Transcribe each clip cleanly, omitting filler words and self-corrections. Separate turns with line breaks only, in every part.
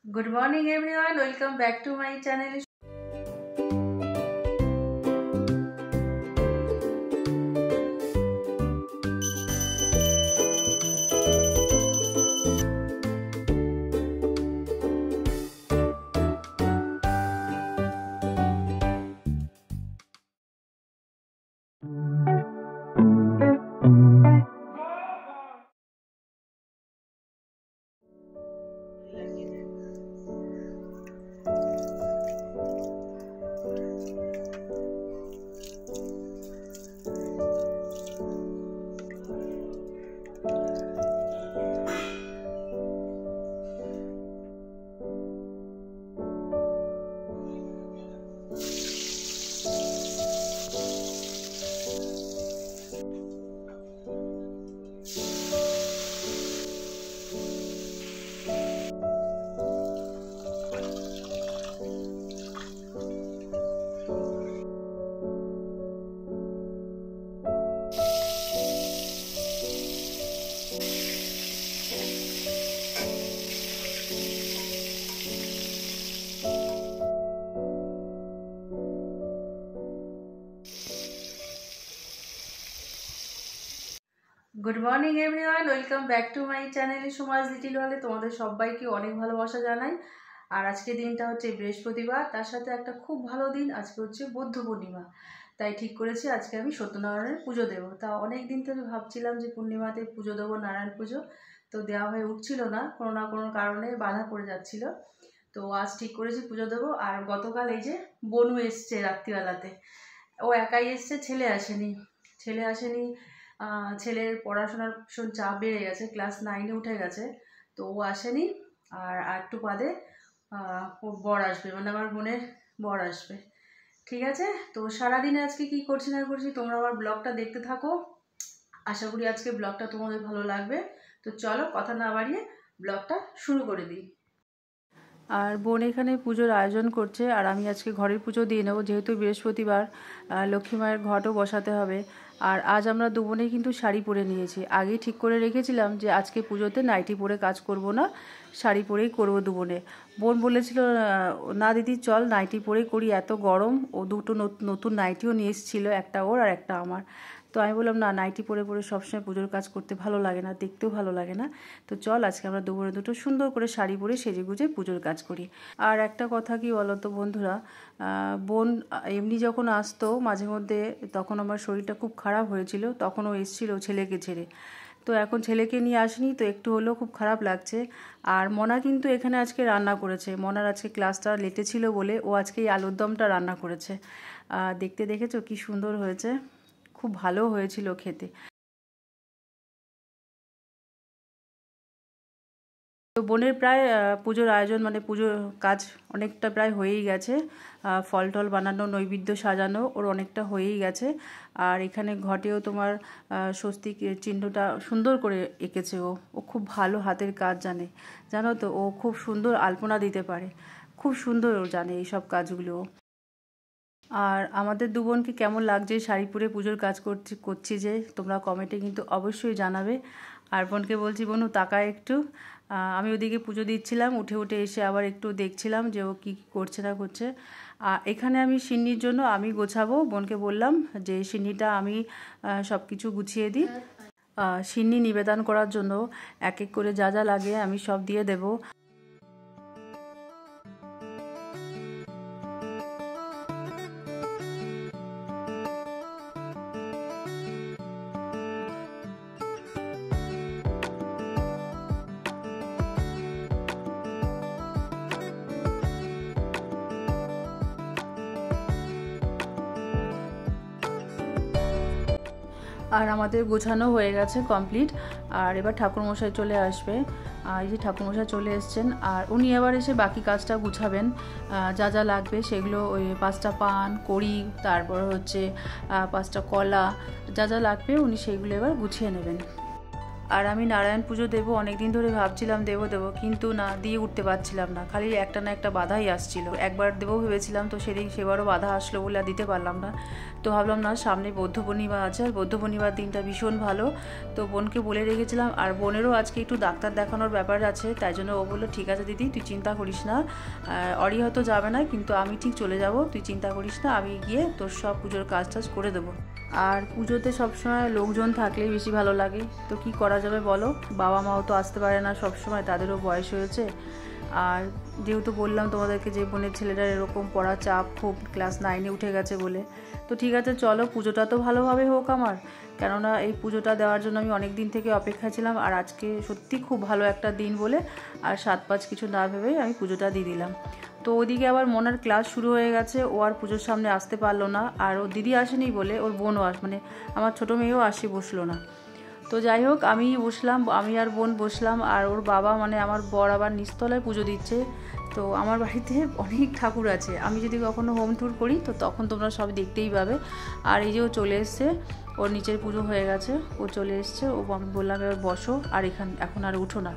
Good morning everyone, welcome back to my channel. Good morning everyone, welcome back to my channel Suma's little ওয়ার্ল্ডে তোমাদের সবাইকে অনেক ভালোবাসা জানাই। আর আজকে দিনটা হচ্ছে বৃহস্পতিবার, তার সাথে একটা খুব ভালো দিন, আজকে হচ্ছে বৌদ্ধ পূর্ণিমা। তাই ঠিক করেছি আজকে আমি সত্যনারায়ণের পুজো দেবো। তা অনেক দিন থেকে ভাবছিলাম যে পূর্ণিমাতে পুজো দেবো, নারায়ণ পুজো, তো দেওয়া হয়ে উঠছিল না, কোনো না কোনো কারণে বাধা পড়ে যাচ্ছিল। তো আজ ঠিক করেছি পুজো দেবো। আর গতকাল এই যে বনু এসছে রাত্রিবেলাতে, ও একাই এসছে, ছেলে আসেনি। ছেলের পড়াশোনার ভীষণ চাপ বেড়ে গেছে, ক্লাস 9-এ উঠে গেছে, তো ও আসেনি। আর একটু বাদে ওর বর আসবে, মানে আমার বোনের বর আসবে। ঠিক আছে, তো সারাদিনে আজকে কি করছি না করছি তোমরা আমার ব্লগটা দেখতে থাকো। আশা করি আজকে ব্লগটা তোমাদের ভালো লাগবে। তো চলো কথা না বাড়িয়ে ব্লগটা শুরু করে দিই। আর বোন এখানে পুজোর আয়োজন করছে, আর আমি আজকে ঘরের পুজো দিয়ে নেবো, যেহেতু বৃহস্পতিবার লক্ষ্মী মায়ের ঘটও বসাতে হবে। আর আজ আমরা দু বোনেই কিন্তু শাড়ি পরে নিয়েছি। আগেই ঠিক করে রেখেছিলাম যে আজকে পুজোতে নাইটি পরে কাজ করব না, শাড়ি পরেই করবো দু বোনে। বোন বলেছিল না দিদি চল নাইটি পরেই করি, এত গরম। ও দুটো নতুন নাইটিও নিয়ে এসেছিলো, একটা ওর আর একটা আমার। তো আমি বললাম না, নাইটি পরে পরে সবসময় পুজোর কাজ করতে ভালো লাগে না, দেখতেও ভালো লাগে না। তো চল আজকে আমরা দুটো সুন্দর করে শাড়ি পরে সেজে গুজে পুজোর কাজ করি। আর একটা কথা কি বলো তো বন্ধুরা, বোন এমনি যখন আসতো মাঝে মধ্যে, তখন আমার শরীরটা খুব খারাপ হয়েছিল, তখন ও এসেছিলো ছেলেকে ছেড়ে। তো এখন ছেলেকে নিয়ে আসেনি, তো একটু হলেও খুব খারাপ লাগছে। আর মনা কিন্তু এখানে আজকে রান্না করেছে, মনার আজকে ক্লাসটা লেটে ছিল বলে ও আজকে এই আলুর দমটা রান্না করেছে। দেখতে দেখেছো কি সুন্দর হয়েছে, খুব ভালো হয়েছিল খেতে। তো বোনের প্রায় পুজোর আয়োজন, মানে পুজোর কাজ অনেকটা প্রায় হয়েই গেছে। ফল টল বানানো, নৈবেদ্য সাজানো ওর অনেকটা হয়েই গেছে। আর এখানে ঘটেও তোমার স্বস্তিক চিহ্নটা সুন্দর করে এঁকেছে ও। ও খুব ভালো হাতের কাজ জানে, জানো তো, ও খুব সুন্দর আলপনা দিতে পারে, খুব সুন্দর ও জানে এইসব কাজগুলো। আর আমাদের দু বোনকে কেমন লাগছে শাড়ি পরে পুজোর কাজ করছি যে তোমরা কমেন্টে কিন্তু অবশ্যই জানাবে। আর বোনকে বলছি বোনু তাকায় একটু। আমি ওদিকে পুজো দিচ্ছিলাম, উঠে উঠে এসে আবার একটু দেখছিলাম যে ও কী করছে না করছে। এখানে আমি সিন্নির জন্য আমি গোছাবো, বোনকে বললাম যে সিন্নিটা আমি সব কিছু গুছিয়ে দিই। সিন্নি নিবেদন করার জন্য এক এক করে যা যা লাগে আমি সব দিয়ে দেবো। আর আমাদের গোছানো হয়ে গেছে কমপ্লিট। আর এবার ঠাকুরমশাই চলে আসবে। এই যে ঠাকুরমশাই চলে এসছেন, আর উনি এবার এসে বাকি কাজটা গুছাবেন। যা যা লাগবে সেগুলো, ওই 5টা পান কড়ি, তারপর হচ্ছে 5টা কলা, যা যা লাগবে উনি সেইগুলো এবার গুছিয়ে নেবেন। আর আমি নারায়ণ পুজো দেবো অনেক দিন ধরে ভাবছিলাম দেবো কিন্তু না, দিয়ে উঠতে পারছিলাম না, খালি একটা না একটা বাধাই আসছিল। একবার দেবো ভেবেছিলাম, তো সেবারও বাধা আসলো বলে আর দিতে পারলাম না। তো ভাবলাম না, সামনে বৌদ্ধ পূর্ণিমা আছে, আর বৌদ্ধ পূর্ণিমার দিনটা ভীষণ ভালো। তো বোনকে বলে রেখেছিলাম, আর বোনেরও আজকে একটু ডাক্তার দেখানোর ব্যাপার আছে, তাই জন্য ও বললো ঠিক আছে দিদি, তুই চিন্তা করিস না, অরি হয়তো যাবে না, কিন্তু আমি ঠিক চলে যাব, তুই চিন্তা করিস না, আমি গিয়ে তোর সব পুজোর কাজ টাজ করে দেবো। আর পুজোতে সবসময় লোকজন থাকলেই বেশি ভালো লাগে। তো কি করা যাবে বলো, বাবা মাও তো আসতে পারে না সবসময়, তাদেরও বয়স হয়েছে। আর যেহেতু বললাম তোমাদেরকে যে বোনের ছেলেটার এরকম পড়া চাপ, খুব ক্লাস 9-এ উঠে গেছে বলে, তো ঠিক আছে চলো, পুজোটা তো ভালোভাবে হোক আমার, কেননা এই পুজোটা দেওয়ার জন্য আমি অনেক দিন থেকে অপেক্ষা ছিলাম। আর আজকে সত্যি খুব ভালো একটা দিন বলে আর 7-5 কিছু না ভেবেই আমি পুজোটা দিয়ে দিলাম। তো ওদিকে আবার মনার ক্লাস শুরু হয়ে গেছে, ও আর পুজোর সামনে আসতে পারলো না। আর ওর দিদি আসেনি বলে ওর বোনও মানে আমার ছোটো মেয়েও বসলো না। তো যাই হোক, আমি আর বোন বসলাম, আর ওর বাবা মানে আমার বর আবার নিচতলায় পুজো দিচ্ছে। তো আমার বাড়িতে অনেক ঠাকুর আছে, আমি যদি কখনো হোম ট্যুর করি তো তখন তোমরা সব দেখতেই পাবে। আর এই যে ও চলে এসছে, ওর নিচের পুজো হয়ে গেছে, ও চলে এসছে, আমি বললাম এবার বসো, আর এখন আর উঠো না।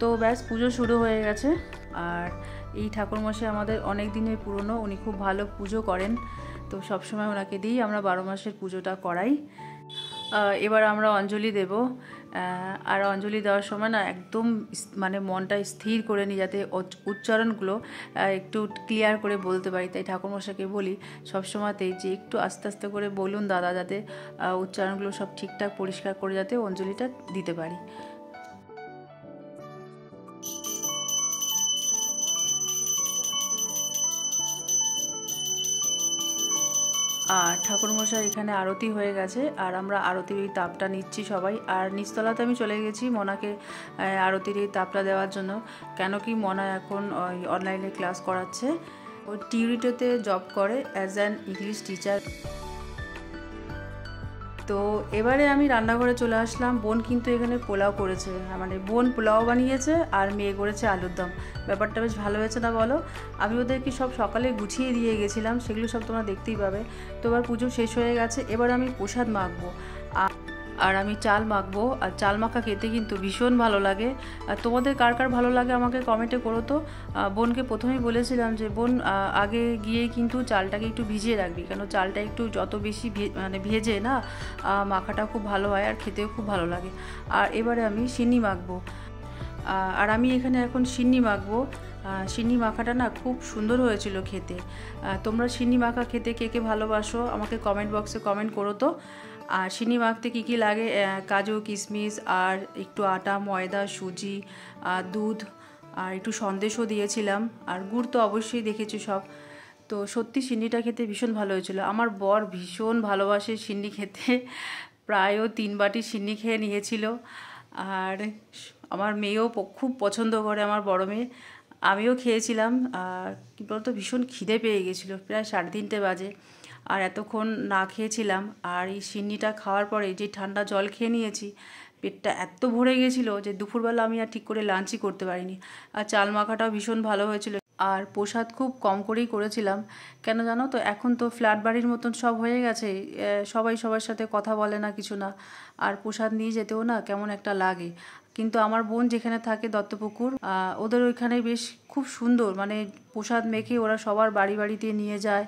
তো ব্যাস, পুজো শুরু হয়ে গেছে। আর এই ঠাকুরমশাই আমাদের অনেক দিনের পুরনো, উনি খুব ভালো পুজো করেন, তো সবসময় ওনাকে দিয়েই আমরা 12 মাসের পুজোটা করাই। এবার আমরা অঞ্জলি দেব। আর অঞ্জলি দেওয়ার সময় না একদম মানে মনটা স্থির করে নিই, যাতে উচ্চারণগুলো একটু ক্লিয়ার করে বলতে পারি। তাই ঠাকুরমশাইকে বলি সবসময়তেই যে একটু আস্তে আস্তে করে বলুন দাদা, যাতে উচ্চারণগুলো সব ঠিকঠাক পরিষ্কার করে যাতে অঞ্জলিটা দিতে পারি। আর ঠাকুরমশাই এখানে আরতি হয়ে গেছে, আর আমরা আরতির এই তাপটা নিচ্ছি সবাই। আর নিচতলাতে আমি চলে গেছি মনাকে আরতির এই তাপটা দেওয়ার জন্য, কেন কি মনা এখন অনলাইনে ক্লাস করাচ্ছে, ও টিউরিটোতে জব করে অ্যাজ অ্যান ইংলিশ টিচার। তো এবারে আমি রান্নাঘরে চলে আসলাম। বোন কিন্তু এখানে পোলাও করেছে, মানে বোন পোলাও বানিয়েছে আর মেয়ে করেছে আলুর দম। ব্যাপারটা বেশ ভালো হয়েছে না বলো? আমি ওদেরকে সব সকালে গুছিয়ে দিয়ে গেছিলাম, সেগুলো সব তোমরা দেখতেই পাবে। তো এবার পুজো শেষ হয়ে গেছে, এবার আমি প্রসাদ মাখবো। আর আমি চাল মাখবো, আর চাল মাখা খেতে কিন্তু ভীষণ ভালো লাগে। আর তোমাদের কার কার ভালো লাগে আমাকে কমেন্টে করো তো। বোনকে প্রথমেই বলেছিলাম যে বোন আগে গিয়ে কিন্তু চালটাকে একটু ভিজিয়ে রাখবি, কেন চালটা একটু যত বেশি মানে ভেজে না মাখাটা খুব ভালো হয়, আর খেতেও খুব ভালো লাগে। আর এবারে আমি সিন্নি মাখবো, আর আমি এখানে এখন সিন্নি মাখবো। সিন্নি মাখাটা না খুব সুন্দর হয়েছিল খেতে। তোমরা সিন্নি মাখা খেতে কে কে ভালোবাসো আমাকে কমেন্ট বক্সে কমেন্ট করো তো। আর সিন্নি মাখতে কী কী লাগে, কাজু কিশমিশ আর একটু আটা, ময়দা, সুজি, দুধ, আর একটু সন্দেশও দিয়েছিলাম, আর গুড় তো অবশ্যই দেখেছি সব। তো সত্যি সিন্নিটা খেতে ভীষণ ভালো হয়েছিল। আমার বর ভীষণ ভালোবাসে সিন্নি খেতে, প্রায়ও 3 বাটি সিন্নি খেয়ে নিয়েছিল। আর আমার মেয়েও খুব পছন্দ করে, আমার বড় মেয়ে। আমিও খেয়েছিলাম। আর কী বলতো, ভীষণ খিদে পেয়ে গেছিলো, প্রায় 3:30 বাজে, আর এতক্ষণ না খেয়েছিলাম। আর এই সিন্নিটা খাওয়ার পরে যে ঠান্ডা জল খেয়ে নিয়েছি, পেটটা এত ভরে গেছিলো যে দুপুরবেলা আমি আর ঠিক করে লাঞ্চই করতে পারিনি। আর চাল মাখাটাও ভীষণ ভালো হয়েছিল। আর প্রসাদ খুব কম করেই করেছিলাম, কেন জানো তো, এখন তো ফ্ল্যাট বাড়ির মতন সব হয়ে গেছে, সবাই সবার সাথে কথা বলে না, কিছু না। আর প্রসাদ নিয়ে যেতেও না কেমন একটা লাগে। কিন্তু আমার বোন যেখানে থাকে দত্তপুকুর, ওদের ওইখানে বেশ খুব সুন্দর, মানে প্রসাদ মেখে ওরা সবার বাড়ি বাড়িতে নিয়ে যায়,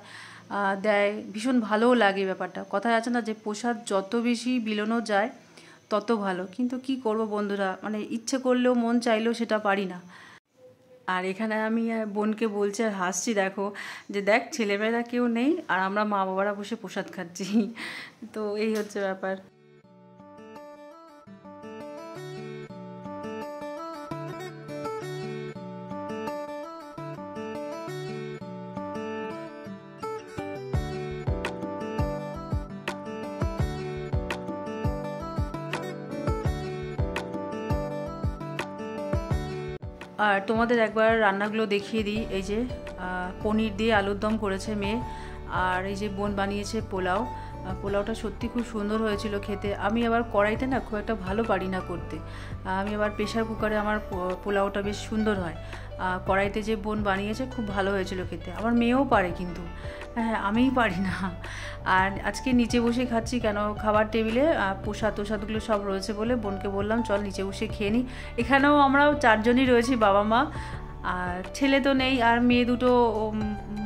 দেয়, ভীষণ ভালোও লাগে ব্যাপারটা। কথায় আছে না যে প্রসাদ যত বেশি বিলোনো যায় তত ভালো, কিন্তু কি করব বন্ধুরা, মানে ইচ্ছে করলেও মন চাইলেও সেটা পারি না। আর এখানে আমি বোনকে বলছি আর হাসছি, দেখো যে দেখ ছেলেমেয়েরা কেউ নেই আর আমরা মা বাবারা বসে প্রসাদ খাচ্ছি। তো এই হচ্ছে ব্যাপার। আর তোমাদের একবার রান্নাগুলো দেখিয়ে দিই। এই যে পনির দিয়ে আলুর দম করেছে মেয়ে, আর এই যে বোন বানিয়েছে পোলাও। পোলাওটা সত্যি খুব সুন্দর হয়েছিল খেতে। আমি আবার কড়াইতে না খুব একটা ভালো পারি না করতে, আমি আবার প্রেশার কুকারে আমার পোলাওটা বেশ সুন্দর হয়। কড়াইতে যে বোন বানিয়েছে খুব ভালো হয়েছিল খেতে, আমার মেয়েও পারে কিন্তু হ্যাঁ আমিই পারি না। আর আজকে নিচে বসে খাচ্ছি, কেন খাবার টেবিলে প্রসাদ টোসাদগুলো সব রয়েছে বলে বোনকে বললাম চল নিচে বসে খেয়ে নিই। এখানেও আমরাও 4 জনই রয়েছি, বাবা মা, আর ছেলে তো নেই, আর মেয়ে দুটো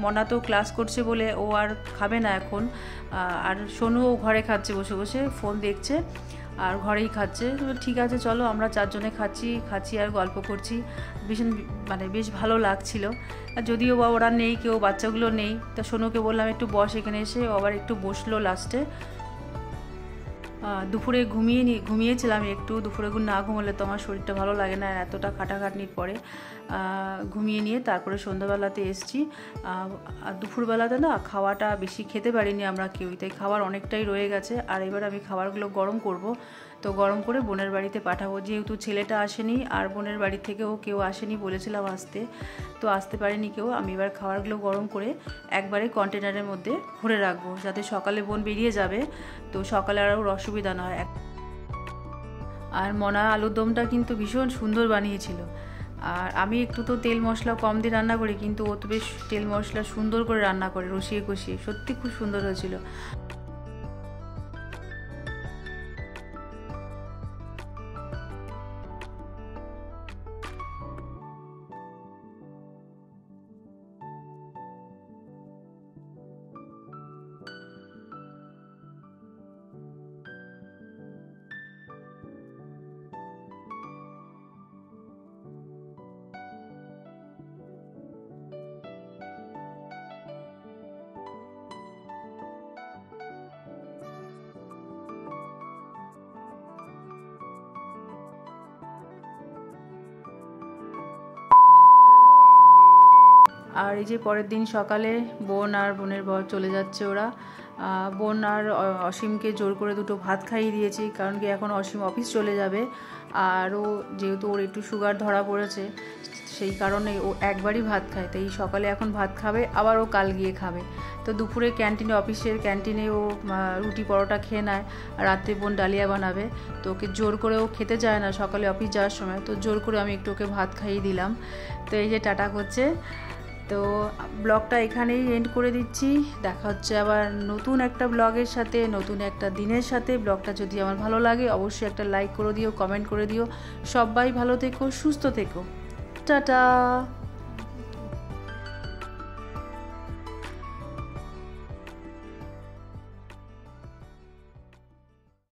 মনা তো ক্লাস করছে বলে ও আর খাবে না এখন। আর সোনুও ঘরে খাচ্ছে, বসে বসে ফোন দেখছে আর ঘরেই খাচ্ছে। ঠিক আছে চলো আমরা 4 জনে খাচ্ছি আর গল্প করছি, ভীষণ মানে বেশ ভালো লাগছিল। আর যদিও বা ওরা নেই, কেউ বাচ্চাগুলো নেই, তা সোনুকে বললাম একটু বস এখানে এসে, ও আবার একটু বসলো লাস্টে। দুপুরে ঘুমিয়েছিলাম একটু, দুপুরে না ঘুমোলে তো আমার শরীরটা ভালো লাগে না, এতটা খাটাখাটনির পরে ঘুমিয়ে নিয়ে তারপরে সন্ধ্যাবেলাতে এসছি। আর দুপুরবেলাতে না খাওয়াটা বেশি খেতে পারিনি আমরা কেউই, তাই খাবার অনেকটাই রয়ে গেছে। আর এবার আমি খাবারগুলো গরম করব, তো গরম করে বোনের বাড়িতে পাঠাবো, যেহেতু ছেলেটা আসেনি আর বোনের বাড়ি থেকেও কেউ আসেনি, বলেছিলাম আসতে, তো আসতে পারেনি কেউ। আমি এবার খাবারগুলো গরম করে একবারে কন্টেনারের মধ্যে ভরে রাখবো, যাতে সকালে বোন বেরিয়ে যাবে, তো সকালে আর ওর অসুবিধা না হয়। আর মনা আলুর দমটা কিন্তু ভীষণ সুন্দর বানিয়েছিল। আর আমি একটু তো তেল মশলা কম দিয়ে রান্না করি, কিন্তু ও তো বেশ তেল মশলা সুন্দর করে রান্না করে, রসিয়ে কষিয়ে, সত্যি খুব সুন্দর হয়েছিল। আর এই যে পরের দিন সকালে বোন আর বোনের বর চলে যাচ্ছে ওরা। বোন আর অসীমকে জোর করে দুটো ভাত খাইয়ে দিয়েছি, কারণ কি এখন অসীম অফিস চলে যাবে। আর ও যেহেতু ওর একটু সুগার ধরা পড়েছে, সেই কারণে ও একবারই ভাত খায়, তাই সকালে এখন ভাত খাবে, আবার ও কাল গিয়ে খাবে। তো দুপুরে ক্যান্টিনে, অফিসের ক্যান্টিনে ও রুটি পরোটা খেয়ে নেয়, আর রাত্রে বোন ডালিয়া বানাবে। তো ওকে জোর করে ও খেতে চায় না সকালে অফিস যাওয়ার সময়, তো জোর করে আমি একটু ওকে ভাত খাইয়ে দিলাম। তো এই যে টাটা করছে। তো ব্লগটা এখানেই এন্ড করে দিচ্ছি, দেখা হচ্ছে আবার নতুন একটা ব্লগের সাথে, নতুন একটা দিনের সাথে। ব্লগটা যদি আমার ভালো লাগে অবশ্যই একটা লাইক করে দিও, কমেন্ট করে দিও। সবাই ভালো থেকো, সুস্থ থেকো, টাটা।